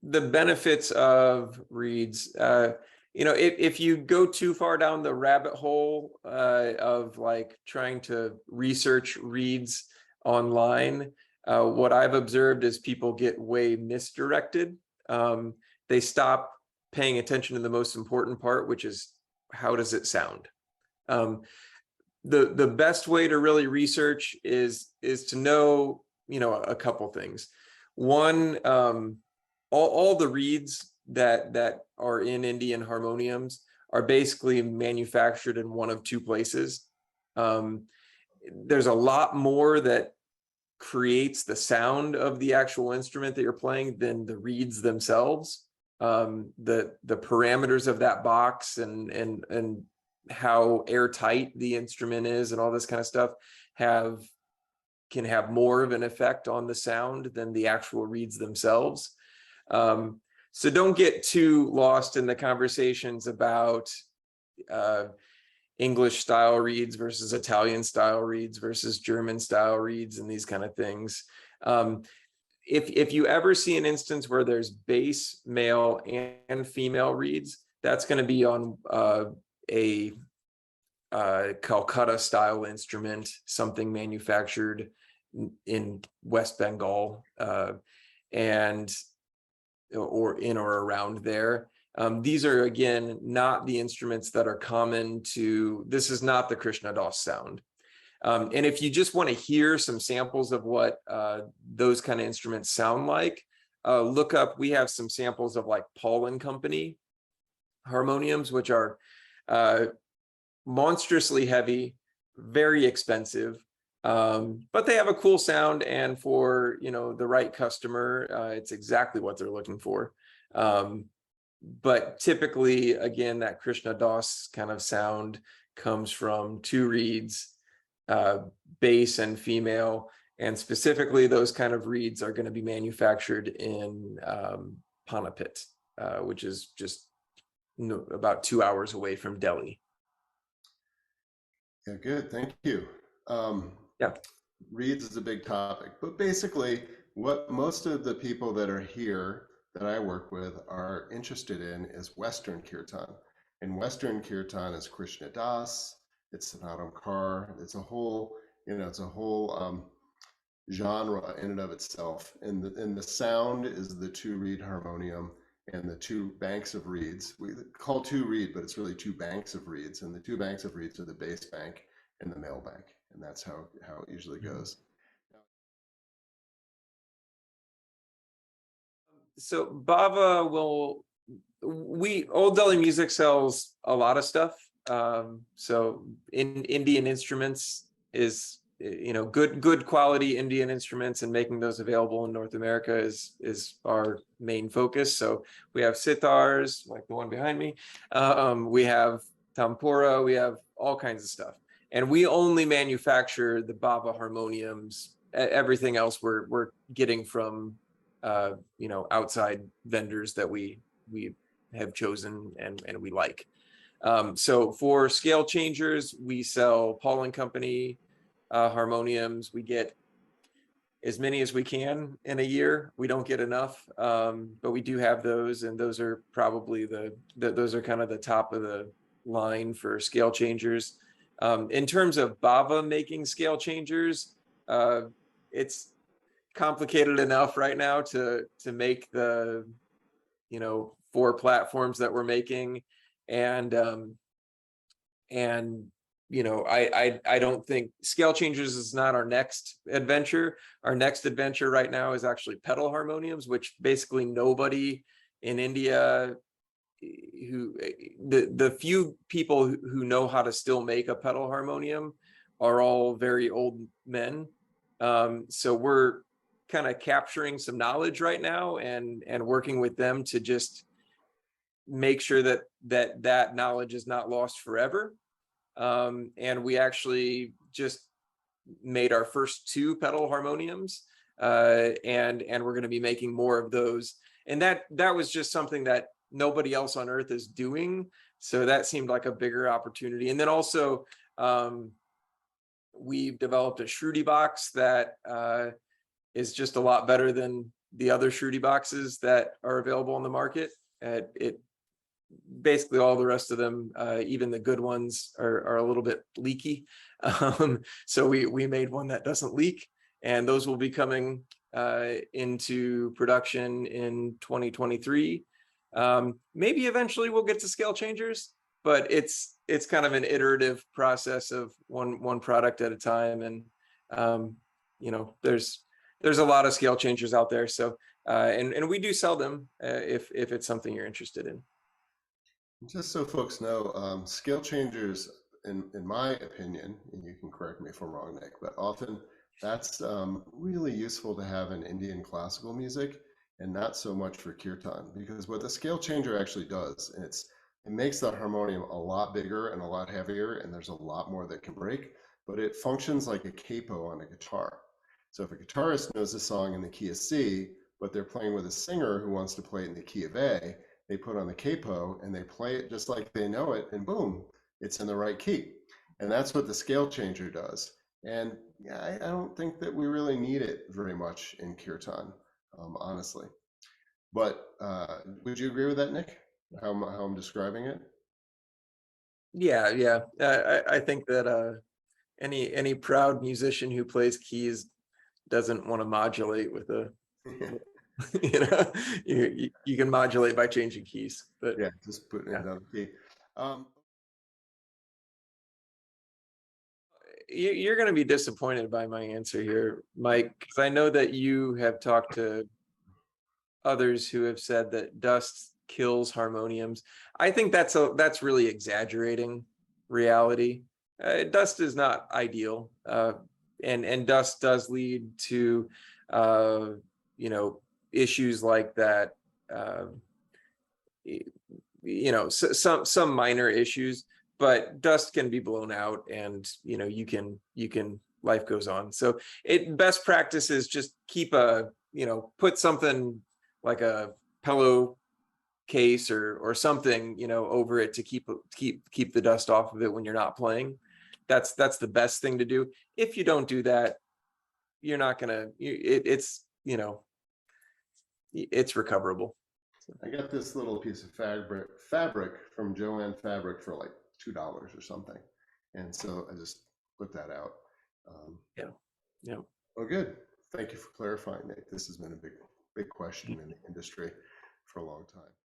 the benefits of reeds. If you go too far down the rabbit hole of like trying to research reeds online, what I've observed is people get way misdirected. They stop paying attention to the most important part, which is how does it sound? The best way to really research is to know, a couple things. One, all the reeds that are in Indian harmoniums are basically manufactured in one of two places. There's a lot more that creates the sound of the actual instrument that you're playing than the reeds themselves. The parameters of that box and how airtight the instrument is and all this kind of stuff can have more of an effect on the sound than the actual reeds themselves. So don't get too lost in the conversations about English style reeds versus Italian style reeds versus German style reeds and these kind of things. If you ever see an instance where there's bass, male, and female reeds, that's going to be on a Calcutta style instrument, something manufactured in West Bengal or in or around there. These are, again, not the instruments that are common to, this is not the Krishna Das sound. And if you just want to hear some samples of what those kind of instruments sound like, look up, we have some samples of like Paul and Company harmoniums, which are monstrously heavy, very expensive, but they have a cool sound, and for the right customer, it's exactly what they're looking for. But typically, again, that Krishna Das kind of sound comes from two reeds, bass and female, and specifically those kind of reeds are going to be manufactured in Panipit, which is just about 2 hours away from Delhi. Yeah, good. Thank you. Yeah. Reeds is a big topic, but basically what most of the people that are here that I work with are interested in is Western Kirtan. And Western Kirtan is Krishna Das, it's Sanatam Kaur, it's a whole, genre in and of itself. And the sound is the two reed harmonium and the two banks of reeds. We call two reed, but it's really two banks of reeds. And the two banks of reeds are the bass bank and the male bank. And that's how it usually goes. So Bava Old Delhi Music sells a lot of stuff. So in Indian instruments is, good quality Indian instruments, and making those available in North America is our main focus. So we have sitars like the one behind me. We have tampura, we have all kinds of stuff. And we only manufacture the Bava harmoniums. Everything else we're getting from outside vendors that we have chosen and we like. So for scale changers, we sell Paul and Company harmoniums. We get as many as we can in a year. We don't get enough, but we do have those, and those are probably those are kind of the top of the line for scale changers. In terms of Bava making scale changers, it's complicated enough right now to make the 4 platforms that we're making, and I don't think scale changers is not our next adventure. Our next adventure right now is actually pedal harmoniums, which basically nobody in India the few people who know how to still make a pedal harmonium are all very old men. So we're kind of capturing some knowledge right now and working with them to just make sure that knowledge is not lost forever. And we actually just made our first 2 pedal harmoniums, and we're going to be making more of those. And that was just something that nobody else on earth is doing, so that seemed like a bigger opportunity. And then also we've developed a Shruti box that is just a lot better than the other Shruti boxes that are available on the market. It basically all the rest of them, even the good ones, are a little bit leaky. So we made one that doesn't leak, and those will be coming into production in 2023. Maybe eventually we'll get to scale changers, but it's kind of an iterative process of one product at a time. And you know, there's a lot of scale changers out there. So and we do sell them if it's something you're interested in. Just so folks know, scale changers, in my opinion, and you can correct me if I'm wrong, Nick, but often that's really useful to have in Indian classical music and not so much for kirtan, because what the scale changer actually does, it makes the harmonium a lot bigger and a lot heavier, and there's a lot more that can break, but it functions like a capo on a guitar. So if a guitarist knows a song in the key of C, but they're playing with a singer who wants to play it in the key of A, they put on the capo and they play it just like they know it, and boom, it's in the right key. And that's what the scale changer does. And I don't think that we really need it very much in kirtan, honestly. But would you agree with that, Nick? How I'm describing it? Yeah. I think that any proud musician who plays keys doesn't want to modulate with a you know, you can modulate by changing keys, but Yeah, just putting it down the key. You're going to be disappointed by my answer here, Mike, because I know that you have talked to others who have said that dust kills harmoniums. I think that's really exaggerating reality. Dust is not ideal, and dust does lead to you know, issues like that. You know, some minor issues, but dust can be blown out, and you know, you can life goes on. So best practice is just keep put something like a pillow case or something, you know, over it to keep the dust off of it when you're not playing. That's the best thing to do. If you don't do that, you're not gonna it's you know, it's recoverable. I got this little piece of fabric from Joanne Fabric for like $2 or something, and so I just put that out. Yeah. Well, good. Thank you for clarifying, Nate. This has been a big question in the industry for a long time.